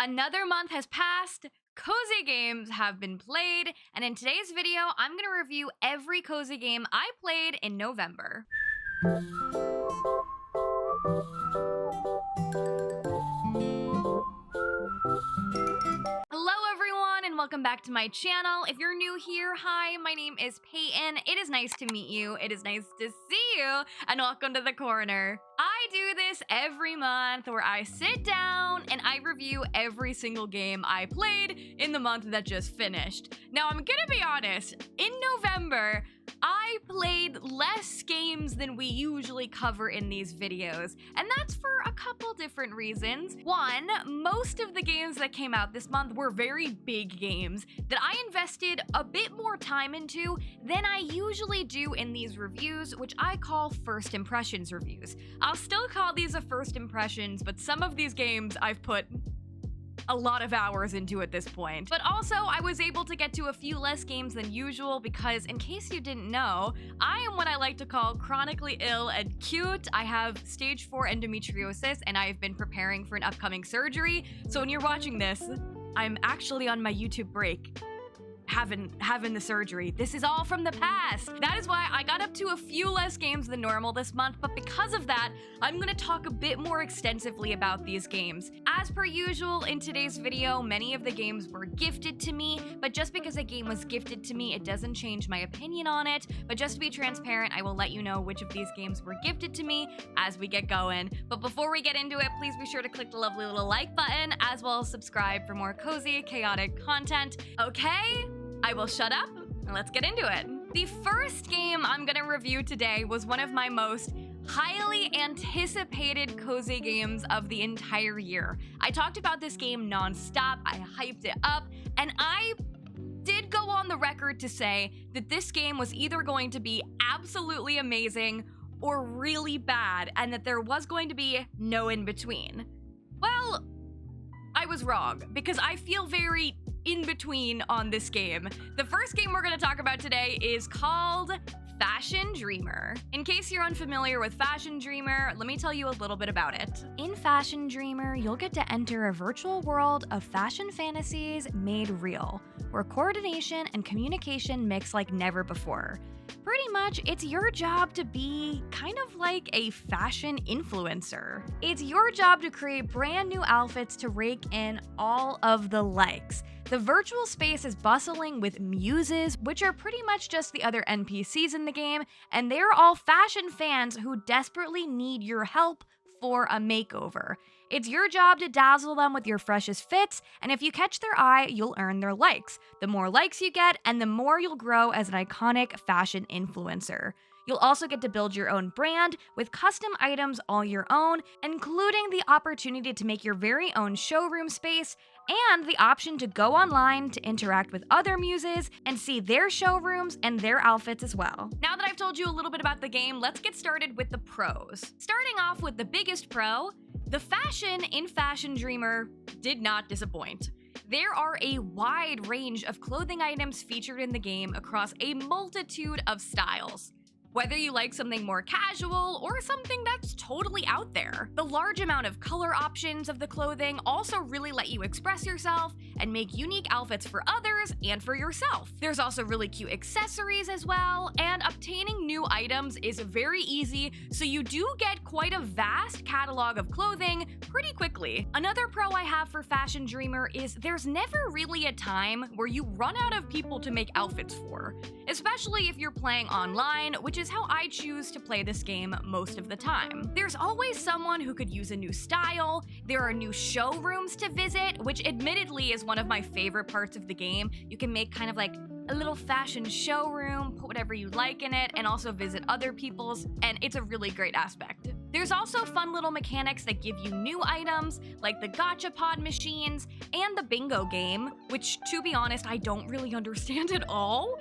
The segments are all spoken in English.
Another month has passed, cozy games have been played, and in today's video, I'm going to review every cozy game I played in November. Hello everyone and welcome back to my channel. If you're new here, hi, my name is Payton. It is nice to meet you. It is nice to see you, and welcome to the corner. I do this every month where I sit down and I review every single game I played in the month that just finished. Now, I'm gonna be honest, in November, I played less games than we usually cover in these videos, and that's for a couple different reasons. One, most of the games that came out this month were very big games that I invested a bit more time into than I usually do in these reviews, which I call first impressions reviews. I'll still call these a first impressions, but some of these games I've put a lot of hours into at this point. But also, I was able to get to a few less games than usual because, in case you didn't know, I am what I like to call chronically ill and cute. I have stage 4 endometriosis and I've been preparing for an upcoming surgery. So when you're watching this, I'm actually on my YouTube break. Having the surgery. This is all from the past. That is why I got up to a few less games than normal this month, but because of that, I'm gonna talk a bit more extensively about these games. As per usual, in today's video, many of the games were gifted to me, but just because a game was gifted to me, it doesn't change my opinion on it. But just to be transparent, I will let you know which of these games were gifted to me as we get going. But before we get into it, please be sure to click the lovely little like button, as well as subscribe for more cozy, chaotic content. Okay? I will shut up and let's get into it. The first game I'm gonna review today was one of my most highly anticipated cozy games of the entire year. I talked about this game nonstop, I hyped it up, and I did go on the record to say that this game was either going to be absolutely amazing or really bad, and that there was going to be no in between. Well, I was wrong, because I feel very in between on this game. The first game we're going to talk about today is called Fashion Dreamer. In case you're unfamiliar with Fashion Dreamer, let me tell you a little bit about it. In Fashion Dreamer, you'll get to enter a virtual world of fashion fantasies made real, where coordination and communication mix like never before. Pretty much, it's your job to be kind of like a fashion influencer. It's your job to create brand new outfits to rake in all of the likes. The virtual space is bustling with muses, which are pretty much just the other NPCs in the game, and they're all fashion fans who desperately need your help for a makeover. It's your job to dazzle them with your freshest fits, and if you catch their eye, you'll earn their likes. The more likes you get, and the more you'll grow as an iconic fashion influencer. You'll also get to build your own brand with custom items all your own, including the opportunity to make your very own showroom space, and the option to go online to interact with other muses and see their showrooms and their outfits as well. Now that I've told you a little bit about the game, let's get started with the pros. Starting off with the biggest pro, the fashion in Fashion Dreamer did not disappoint. There are a wide range of clothing items featured in the game across a multitude of styles. Whether you like something more casual or something that's totally out there. The large amount of color options of the clothing also really let you express yourself and make unique outfits for others and for yourself. There's also really cute accessories as well, and obtaining new items is very easy, so you do get quite a vast catalog of clothing pretty quickly. Another pro I have for Fashion Dreamer is there's never really a time where you run out of people to make outfits for, especially if you're playing online, which is how I choose to play this game most of the time. There's always someone who could use a new style, there are new showrooms to visit, which admittedly is one of my favorite parts of the game. You can make kind of like a little fashion showroom, put whatever you like in it, and also visit other people's, and it's a really great aspect. There's also fun little mechanics that give you new items, like the gacha pod machines and the bingo game, which, to be honest, I don't really understand at all.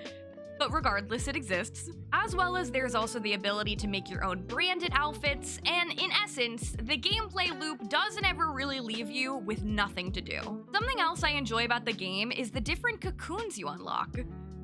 But regardless, it exists. As well as there's also the ability to make your own branded outfits, and in essence, the gameplay loop doesn't ever really leave you with nothing to do. Something else I enjoy about the game is the different cocoons you unlock.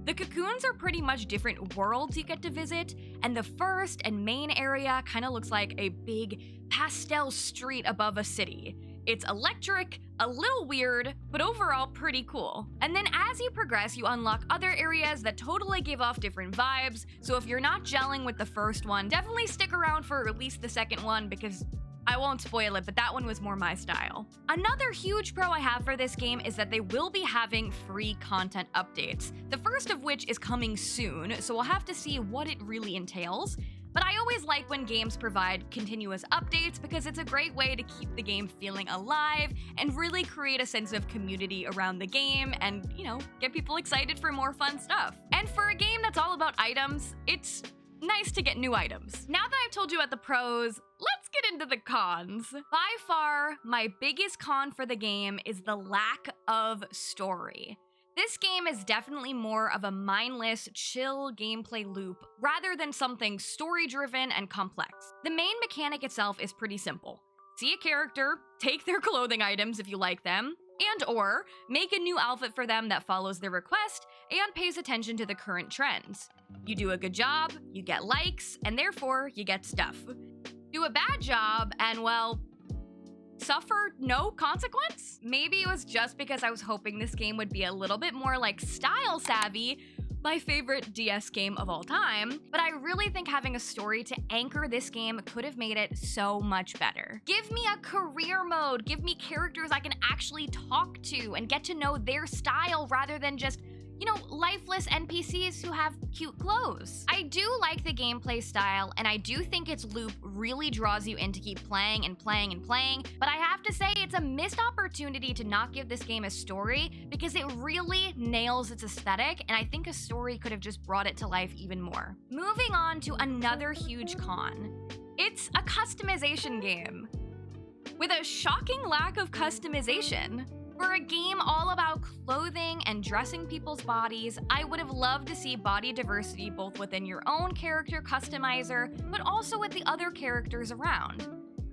The cocoons are pretty much different worlds you get to visit, and the first and main area kind of looks like a big pastel street above a city. It's electric, a little weird, but overall pretty cool. And then as you progress, you unlock other areas that totally give off different vibes, so if you're not gelling with the first one, definitely stick around for at least the second one because I won't spoil it, but that one was more my style. Another huge pro I have for this game is that they will be having free content updates, the first of which is coming soon, so we'll have to see what it really entails. But I always like when games provide continuous updates because it's a great way to keep the game feeling alive and really create a sense of community around the game and, you know, get people excited for more fun stuff. And for a game that's all about items, it's nice to get new items. Now that I've told you about the pros, let's get into the cons. By far, my biggest con for the game is the lack of story. This game is definitely more of a mindless, chill gameplay loop rather than something story-driven and complex. The main mechanic itself is pretty simple. See a character, take their clothing items if you like them, and/or make a new outfit for them that follows their request and pays attention to the current trends. You do a good job, you get likes, and therefore you get stuff. Do a bad job, and well, suffer no consequence? Maybe it was just because I was hoping this game would be a little bit more like Style Savvy, my favorite DS game of all time, but I really think having a story to anchor this game could have made it so much better. Give me a career mode, give me characters I can actually talk to and get to know their style rather than just, you know, lifeless NPCs who have cute clothes. I do like the gameplay style, and I do think its loop really draws you in to keep playing and playing and playing, but I have to say it's a missed opportunity to not give this game a story because it really nails its aesthetic, and I think a story could have just brought it to life even more. Moving on to another huge con. It's a customization game with a shocking lack of customization. For a game all about clothing and dressing people's bodies, I would have loved to see body diversity both within your own character customizer, but also with the other characters around.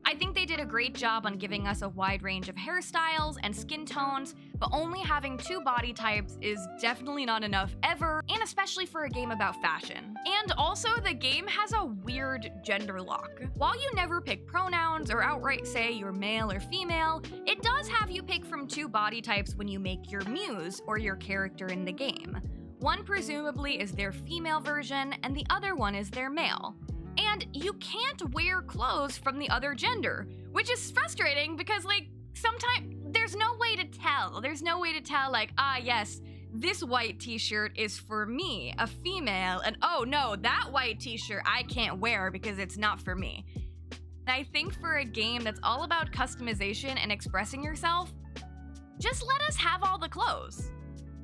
I think they did a great job on giving us a wide range of hairstyles and skin tones, but only having 2 body types is definitely not enough ever, and especially for a game about fashion. And also, the game has a weird gender lock. While you never pick pronouns or outright say you're male or female, it does have you pick from 2 body types when you make your muse or your character in the game. One presumably is their female version, and the other one is their male. And you can't wear clothes from the other gender, which is frustrating because, like, sometimes there's no way to tell. There's no way to tell, like, ah, yes, this white t-shirt is for me, a female, and oh no, that white t-shirt I can't wear because it's not for me. And I think for a game that's all about customization and expressing yourself, just let us have all the clothes.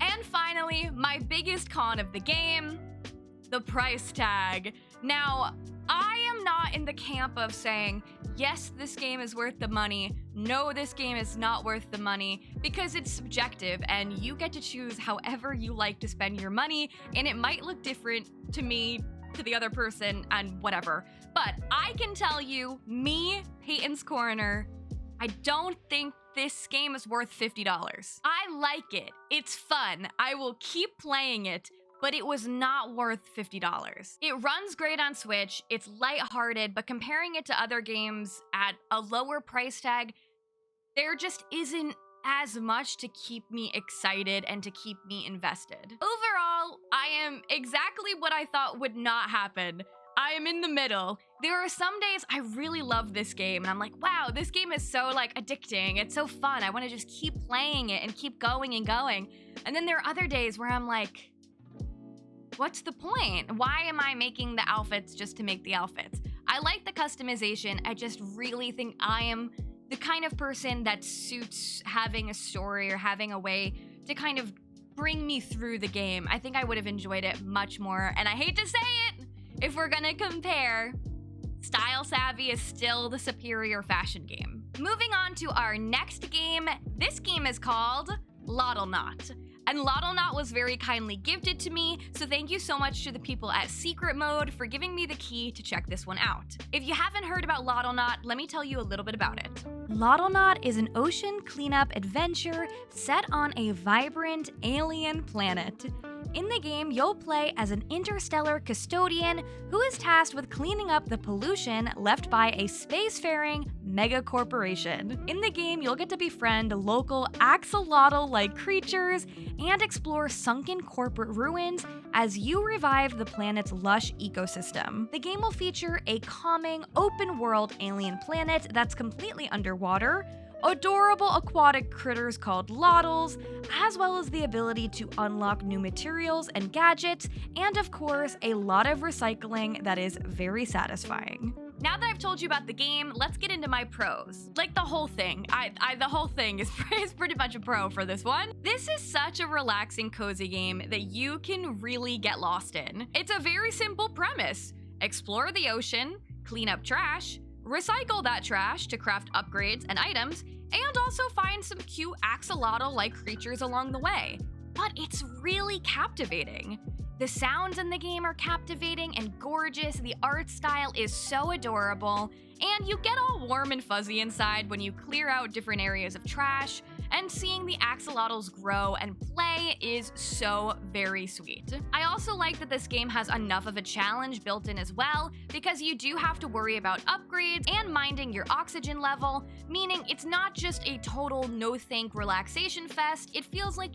And finally, my biggest con of the game, the price tag. Now, I am not in the camp of saying, yes, this game is worth the money, no, this game is not worth the money, because it's subjective and you get to choose however you like to spend your money, and it might look different to me, to the other person, and whatever. But I can tell you, me, Payton's Corner, I don't think this game is worth $50. I like it, it's fun, I will keep playing it, but it was not worth $50. It runs great on Switch, it's lighthearted, but comparing it to other games at a lower price tag, there just isn't as much to keep me excited and to keep me invested. Overall, I am exactly what I thought would not happen. I am in the middle. There are some days I really love this game and I'm like, wow, this game is so like addicting. It's so fun. I want to just keep playing it and keep going and going. And then there are other days where I'm like, what's the point? Why am I making the outfits just to make the outfits? I like the customization. I just really think I am the kind of person that suits having a story or having a way to kind of bring me through the game. I think I would have enjoyed it much more. And I hate to say it, if we're gonna compare, Style Savvy is still the superior fashion game. Moving on to our next game. This game is called LODDLENAUT. And LODDLENAUT was very kindly gifted to me, so thank you so much to the people at Secret Mode for giving me the key to check this one out. If you haven't heard about LODDLENAUT, let me tell you a little bit about it. LODDLENAUT is an ocean cleanup adventure set on a vibrant alien planet. In the game, you'll play as an interstellar custodian who is tasked with cleaning up the pollution left by a spacefaring megacorporation. In the game, you'll get to befriend local axolotl-like creatures and explore sunken corporate ruins as you revive the planet's lush ecosystem. The game will feature a calming, open-world alien planet that's completely underwater, adorable aquatic critters called loddles, as well as the ability to unlock new materials and gadgets, and of course, a lot of recycling that is very satisfying. Now that I've told you about the game, let's get into my pros. Like the whole thing. The whole thing is pretty much a pro for this one. This is such a relaxing, cozy game that you can really get lost in. It's a very simple premise. Explore the ocean, clean up trash, recycle that trash to craft upgrades and items, and also find some cute axolotl-like creatures along the way. But it's really captivating. The sounds in the game are captivating and gorgeous, the art style is so adorable, and you get all warm and fuzzy inside when you clear out different areas of trash, and seeing the axolotls grow and play is so very sweet. I also like that this game has enough of a challenge built in as well, because you do have to worry about upgrades and minding your oxygen level, meaning it's not just a total no-think relaxation fest, it feels like,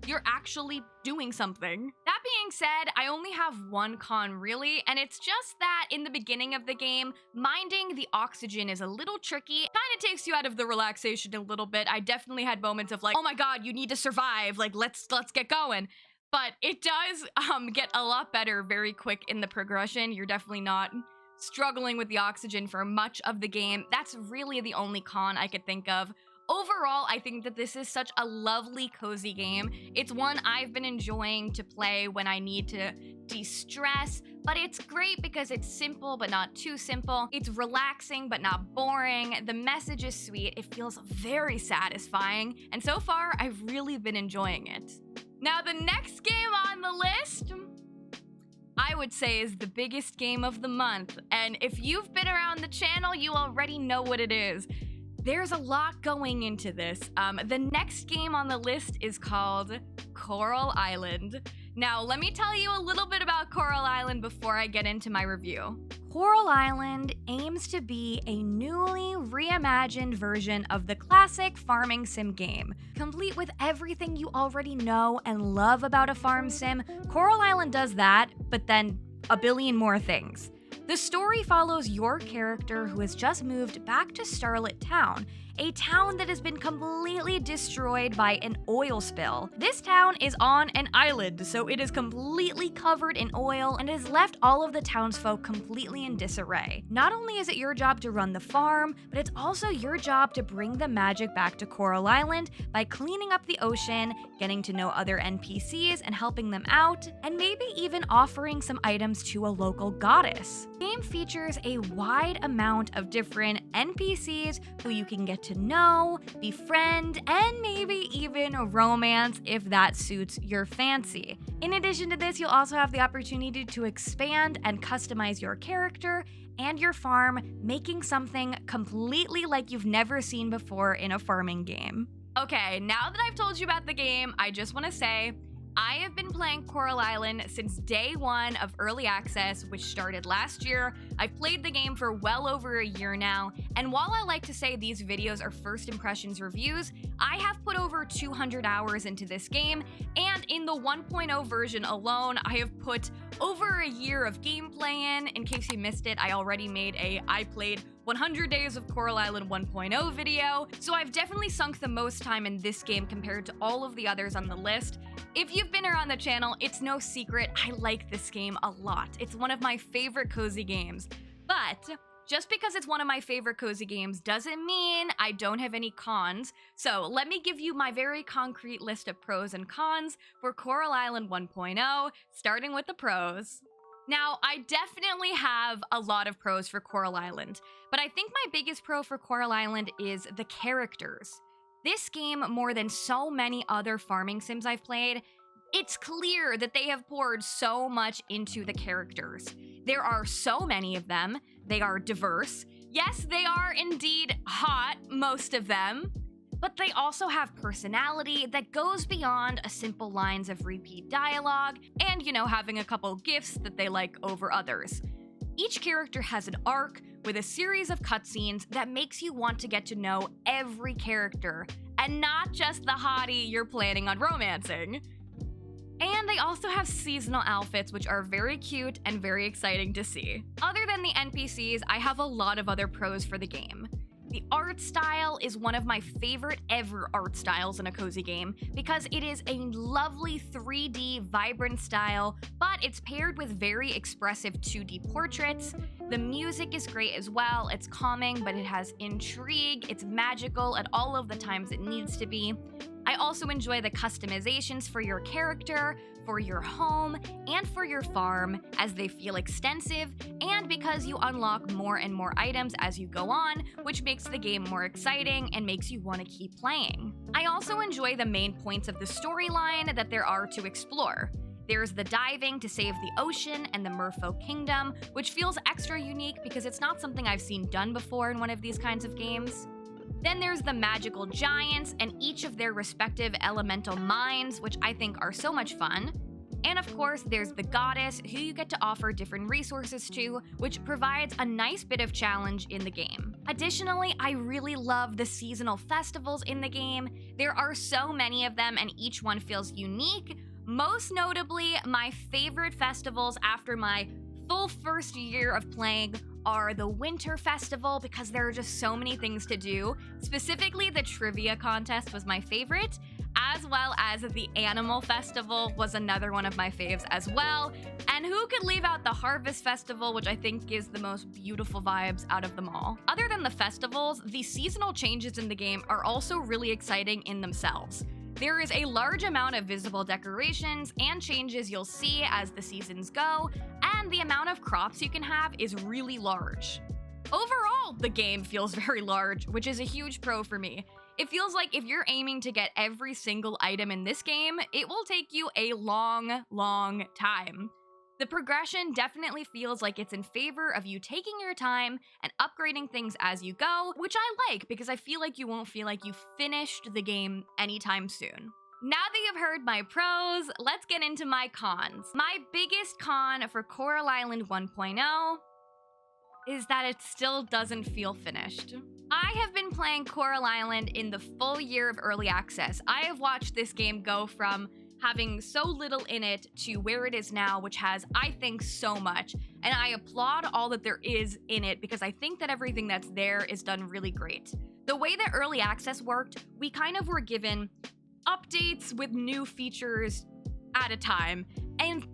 you're actually doing something. That being said, I only have one con really, and it's just that in the beginning of the game, minding the oxygen is a little tricky. It kind of takes you out of the relaxation a little bit. I definitely had moments of like, oh my god, you need to survive, like let's get going. But it does get a lot better very quick in the progression. You're definitely not struggling with the oxygen for much of the game. That's really the only con I could think of. Overall, I think that this is such a lovely, cozy game. It's one I've been enjoying to play when I need to de-stress, but it's great because it's simple but not too simple. It's relaxing but not boring. The message is sweet. It feels very satisfying, and so far, I've really been enjoying it. Now, the next game on the list, I would say, is the biggest game of the month, and if you've been around the channel, you already know what it is. There's a lot going into this. The next game on the list is called Coral Island. Now, let me tell you a little bit about Coral Island before I get into my review. Coral Island aims to be a newly reimagined version of the classic farming sim game. Complete with everything you already know and love about a farm sim, Coral Island does that, but then a billion more things. The story follows your character who has just moved back to Starlit Town, a town that has been completely destroyed by an oil spill. This town is on an island, so it is completely covered in oil and has left all of the townsfolk completely in disarray. Not only is it your job to run the farm, but it's also your job to bring the magic back to Coral Island by cleaning up the ocean, getting to know other NPCs and helping them out, and maybe even offering some items to a local goddess. The game features a wide amount of different NPCs who you can get to know, befriend, and maybe even romance if that suits your fancy. In addition to this, you'll also have the opportunity to expand and customize your character and your farm, making something completely like you've never seen before in a farming game. Okay, now that I've told you about the game, I just want to say, I have been playing Coral Island since day one of early access, which started last year. I've played the game for well over a year now, and while I like to say these videos are first impressions reviews, I have put over 200 hours into this game, and in the 1.0 version alone, I have put over a year of gameplay in. In case you missed it, I already made I played 100 Days of Coral Island 1.0 video, so I've definitely sunk the most time in this game compared to all of the others on the list. If you've been around the channel, it's no secret I like this game a lot. It's one of my favorite cozy games. But just because it's one of my favorite cozy games doesn't mean I don't have any cons. So let me give you my very concrete list of pros and cons for Coral Island 1.0, starting with the pros. Now, I definitely have a lot of pros for Coral Island, but I think my biggest pro for Coral Island is the characters. This game, more than so many other farming sims I've played, it's clear that they have poured so much into the characters. There are so many of them, they are diverse, Yes, they are indeed hot, most of them, but they also have personality that goes beyond a simple lines of repeat dialogue and, having a couple gifts that they like over others. Each character has an arc with a series of cutscenes that makes you want to get to know every character, and not just the hottie you're planning on romancing. And they also have seasonal outfits, which are very cute and very exciting to see. Other than the NPCs, I have a lot of other pros for the game. The art style is one of my favorite ever art styles in a cozy game because it is a lovely 3D vibrant style, but it's paired with very expressive 2D portraits. The music is great as well. It's calming, but it has intrigue. It's magical at all of the times it needs to be. I also enjoy the customizations for your character, for your home, and for your farm, as they feel extensive, and because you unlock more and more items as you go on, which makes the game more exciting and makes you want to keep playing. I also enjoy the main points of the storyline that there are to explore. There's the diving to save the ocean and the Merfolk Kingdom, which feels extra unique because it's not something I've seen done before in one of these kinds of games. Then there's the magical giants and each of their respective elemental mines, which I think are so much fun. And of course, there's the goddess, who you get to offer different resources to, which provides a nice bit of challenge in the game. Additionally, I really love the seasonal festivals in the game. There are so many of them and each one feels unique. Most notably, my favorite festivals after my full first year of playing are the Winter Festival because there are just so many things to do. Specifically, the trivia contest was my favorite, as well as the Animal Festival was another one of my faves as well. And who could leave out the Harvest Festival, which I think gives the most beautiful vibes out of them all. Other than the festivals, the seasonal changes in the game are also really exciting in themselves. There is a large amount of visible decorations and changes you'll see as the seasons go, and the amount of crops you can have is really large. Overall, the game feels very large, which is a huge pro for me. It feels like if you're aiming to get every single item in this game, it will take you a long, long time. The progression definitely feels like it's in favor of you taking your time and upgrading things as you go, which I like because I feel like you won't feel like you finished the game anytime soon. Now that you've heard my pros, let's get into my cons. My biggest con for Coral Island 1.0 is that it still doesn't feel finished. I have been playing Coral Island in the full year of early access. I have watched this game go from having so little in it to where it is now, which has, I think, so much. And I applaud all that there is in it because I think that everything that's there is done really great. The way that early access worked, we kind of were given updates with new features at a time. And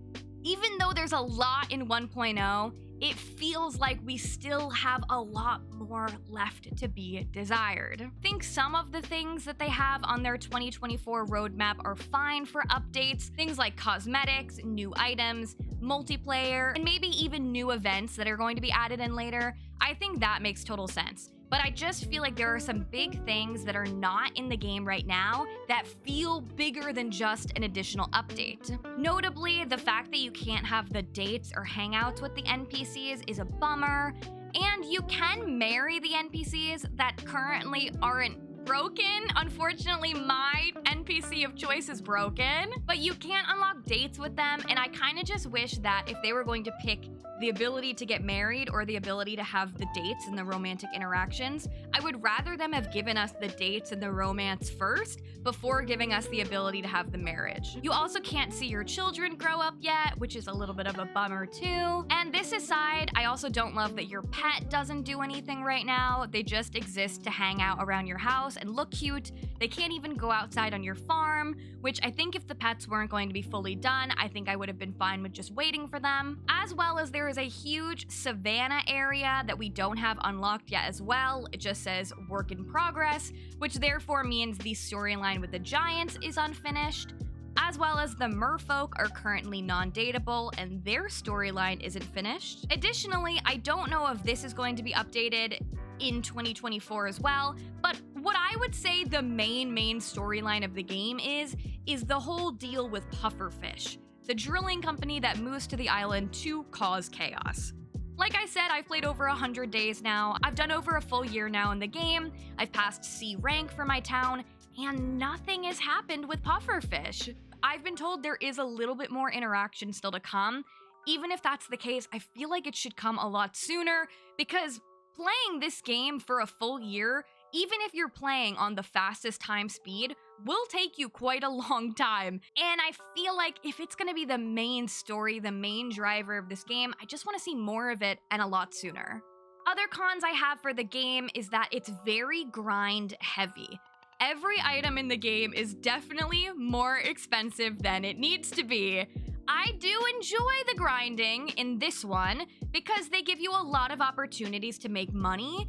even though there's a lot in 1.0, it feels like we still have a lot more left to be desired. I think some of the things that they have on their 2024 roadmap are fine for updates, things like cosmetics, new items, multiplayer, and maybe even new events that are going to be added in later. I think that makes total sense. But I just feel like there are some big things that are not in the game right now that feel bigger than just an additional update. Notably, the fact that you can't have the dates or hangouts with the NPCs is a bummer, and you can marry the NPCs that currently aren't broken. Unfortunately, my NPC of choice is broken, but you can't unlock dates with them, and I kind of just wish that if they were going to pick the ability to get married or the ability to have the dates and the romantic interactions, I would rather them have given us the dates and the romance first before giving us the ability to have the marriage. You also can't see your children grow up yet, which is a little bit of a bummer too. And this aside, I also don't love that your pet doesn't do anything right now. They just exist to hang out around your house and look cute. They can't even go outside on your farm, which I think if the pets weren't going to be fully done, I think I would have been fine with just waiting for them. As well as there is a huge savanna area that we don't have unlocked yet as well. It just says work in progress, which therefore means the storyline with the giants is unfinished, as well as the merfolk are currently non-dateable and their storyline isn't finished. Additionally, I don't know if this is going to be updated in 2024 as well, but what I would say the main storyline of the game is the whole deal with pufferfish, the drilling company that moves to the island to cause chaos. Like I said, I've played over 100 days now. I've done over a full year now in the game. I've passed C rank for my town, and nothing has happened with pufferfish. I've been told there is a little bit more interaction still to come. Even if that's the case, I feel like it should come a lot sooner, because playing this game for a full year, even if you're playing on the fastest time speed, will take you quite a long time. And I feel like if it's gonna be the main story, the main driver of this game, I just wanna see more of it and a lot sooner. Other cons I have for the game is that it's very grind heavy. Every item in the game is definitely more expensive than it needs to be. I do enjoy the grinding in this one because they give you a lot of opportunities to make money,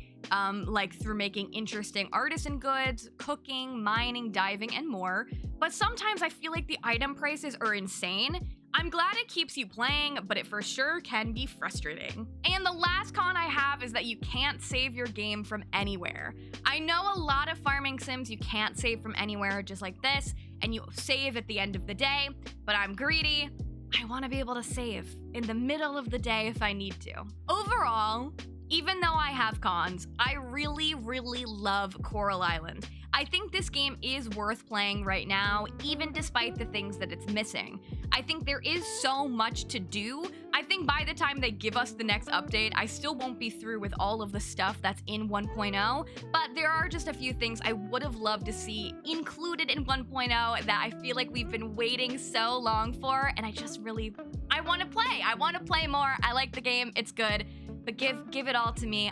like through making interesting artisan goods, cooking, mining, diving, and more. But sometimes I feel like the item prices are insane. I'm glad it keeps you playing, but it for sure can be frustrating. And the last con I have is that you can't save your game from anywhere. I know a lot of farming sims you can't save from anywhere just like this, and you save at the end of the day, but I'm greedy. I want to be able to save in the middle of the day if I need to. Overall, even though I have cons, I really, really love Coral Island. I think this game is worth playing right now, even despite the things that it's missing. I think there is so much to do. I think by the time they give us the next update, I still won't be through with all of the stuff that's in 1.0, but there are just a few things I would have loved to see included in 1.0 that I feel like we've been waiting so long for, and I want to play. I want to play more. I like the game. It's good, but give it all to me.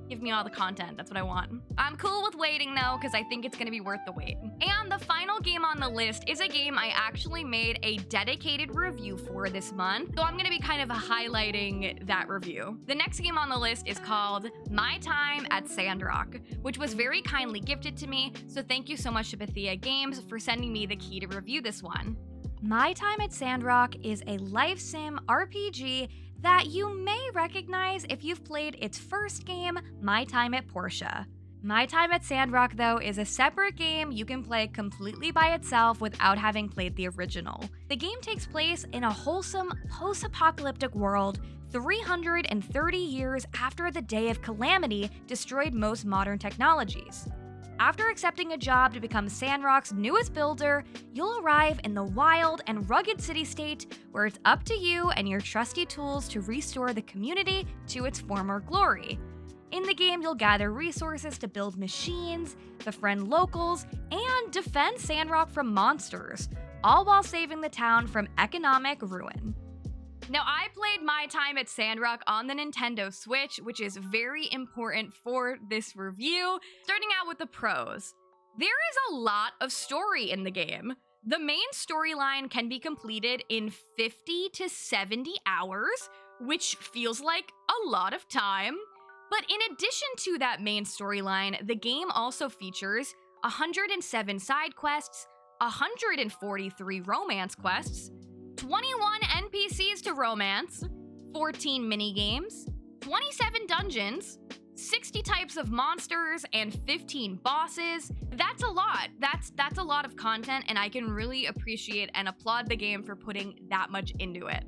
Give me all the content, that's what I want. I'm cool with waiting though, because I think it's gonna be worth the wait. And the final game on the list is a game I actually made a dedicated review for this month, so I'm gonna be kind of highlighting that review. The next game on the list is called My Time at SANDROCK, which was very kindly gifted to me, so thank you so much to Bethia Games for sending me the key to review this one. My Time at SANDROCK is a life sim RPG that you may recognize if you've played its first game, My Time at Portia. My Time at SANDROCK, though, is a separate game you can play completely by itself without having played the original. The game takes place in a wholesome, post-apocalyptic world 330 years after the Day of Calamity destroyed most modern technologies. After accepting a job to become SANDROCK's newest builder, you'll arrive in the wild and rugged city-state where it's up to you and your trusty tools to restore the community to its former glory. In the game, you'll gather resources to build machines, befriend locals, and defend SANDROCK from monsters, all while saving the town from economic ruin. Now, I played My Time at SANDROCK on the Nintendo Switch, which is very important for this review. Starting out with the pros. There is a lot of story in the game. The main storyline can be completed in 50 to 70 hours, which feels like a lot of time. But in addition to that main storyline, the game also features 107 side quests, 143 romance quests, 21 NPCs to romance, 14 mini-games, 27 dungeons, 60 types of monsters, and 15 bosses. That's a lot. That's a lot of content, and I can really appreciate and applaud the game for putting that much into it.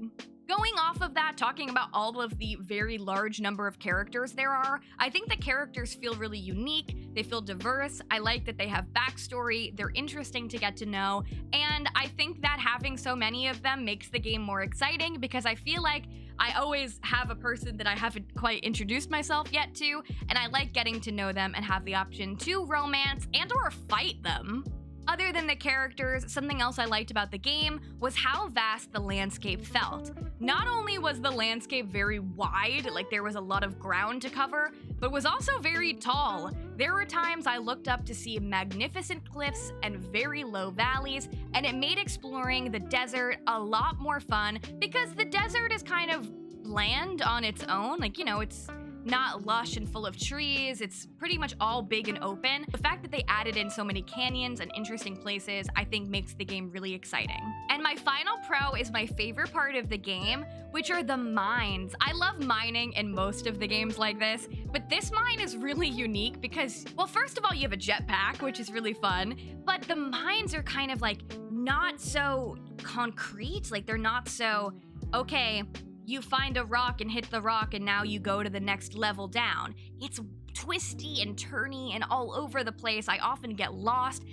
Going off of that, talking about all of the very large number of characters there are, I think the characters feel really unique, they feel diverse, I like that they have backstory, they're interesting to get to know, and I think that having so many of them makes the game more exciting because I feel like I always have a person that I haven't quite introduced myself yet to, and I like getting to know them and have the option to romance and or fight them. Other than the characters, something else I liked about the game was how vast the landscape felt. Not only was the landscape very wide, like there was a lot of ground to cover, but was also very tall. There were times I looked up to see magnificent cliffs and very low valleys, and it made exploring the desert a lot more fun because the desert is kind of bland on its own. Like, you know, it's not lush and full of trees, it's pretty much all big and open. The fact that they added in so many canyons and interesting places, I think makes the game really exciting. And my final pro is my favorite part of the game, which are the mines. I love mining in most of the games like this, but this mine is really unique because, well, first of all, you have a jetpack, which is really fun, but the mines are kind of like not so concrete, like they're not so, okay, you find a rock and hit the rock and now you go to the next level down. It's twisty and turny and all over the place. I often get lost.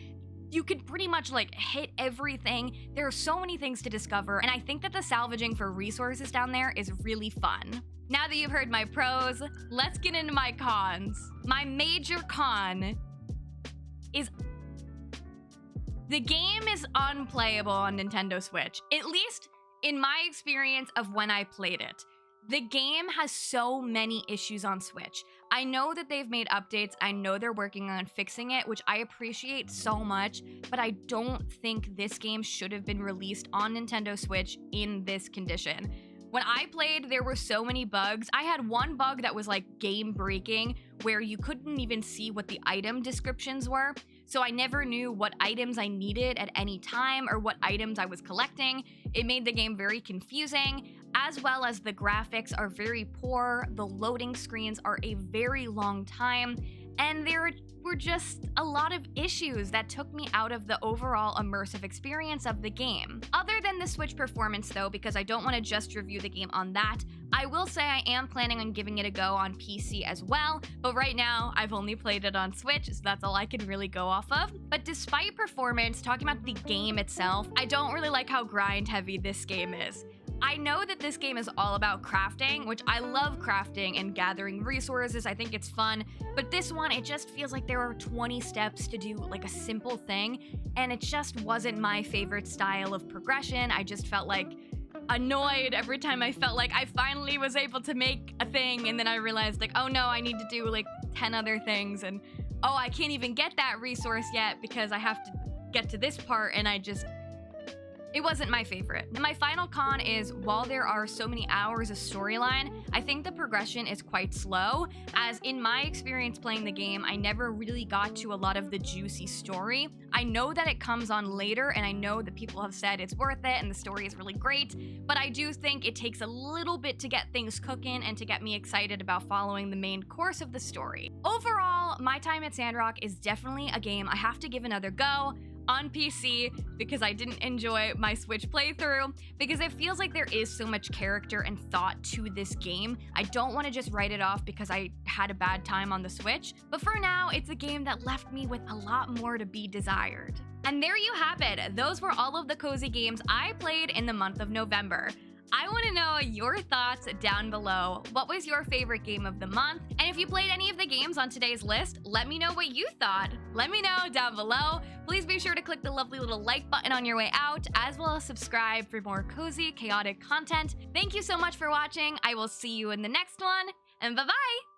You can pretty much like hit everything. There are so many things to discover, and I think that the salvaging for resources down there is really fun. Now that you've heard my pros, let's get into my cons. My major con is the game is unplayable on Nintendo Switch, at least in my experience of when I played it. The game has so many issues on Switch. I know that they've made updates. I know they're working on fixing it, which I appreciate so much, but I don't think this game should have been released on Nintendo Switch in this condition. When I played, there were so many bugs. I had one bug that was like game breaking, where you couldn't even see what the item descriptions were. So I never knew what items I needed at any time or what items I was collecting. It made the game very confusing, as well as the graphics are very poor, the loading screens are a very long time, and there were just a lot of issues that took me out of the overall immersive experience of the game. Other than the Switch performance though, because I don't want to just review the game on that, I will say I am planning on giving it a go on PC as well, but right now I've only played it on Switch, so that's all I can really go off of. But despite performance, talking about the game itself, I don't really like how grind heavy this game is. I know that this game is all about crafting, which I love crafting and gathering resources. I think it's fun, but this one, it just feels like there are 20 steps to do like a simple thing, and it just wasn't my favorite style of progression. I just felt like annoyed every time I felt like I finally was able to make a thing, and then I realized like, oh no, I need to do like 10 other things, and oh, I can't even get that resource yet because I have to get to this part, and it wasn't my favorite. And my final con is, while there are so many hours of storyline, I think the progression is quite slow, as in my experience playing the game, I never really got to a lot of the juicy story. I know that it comes on later, and I know that people have said it's worth it and the story is really great, but I do think it takes a little bit to get things cooking and to get me excited about following the main course of the story. Overall, my time at SANDROCK is definitely a game I have to give another go on PC, because I didn't enjoy my Switch playthrough, because it feels like there is so much character and thought to this game. I don't want to just write it off because I had a bad time on the Switch, but for now, it's a game that left me with a lot more to be desired. And there you have it. Those were all of the cozy games I played in the month of November. I want to know your thoughts down below. What was your favorite game of the month? And if you played any of the games on today's list, let me know what you thought. Let me know down below. Please be sure to click the lovely little like button on your way out, as well as subscribe for more cozy, chaotic content. Thank you so much for watching. I will see you in the next one, and bye-bye!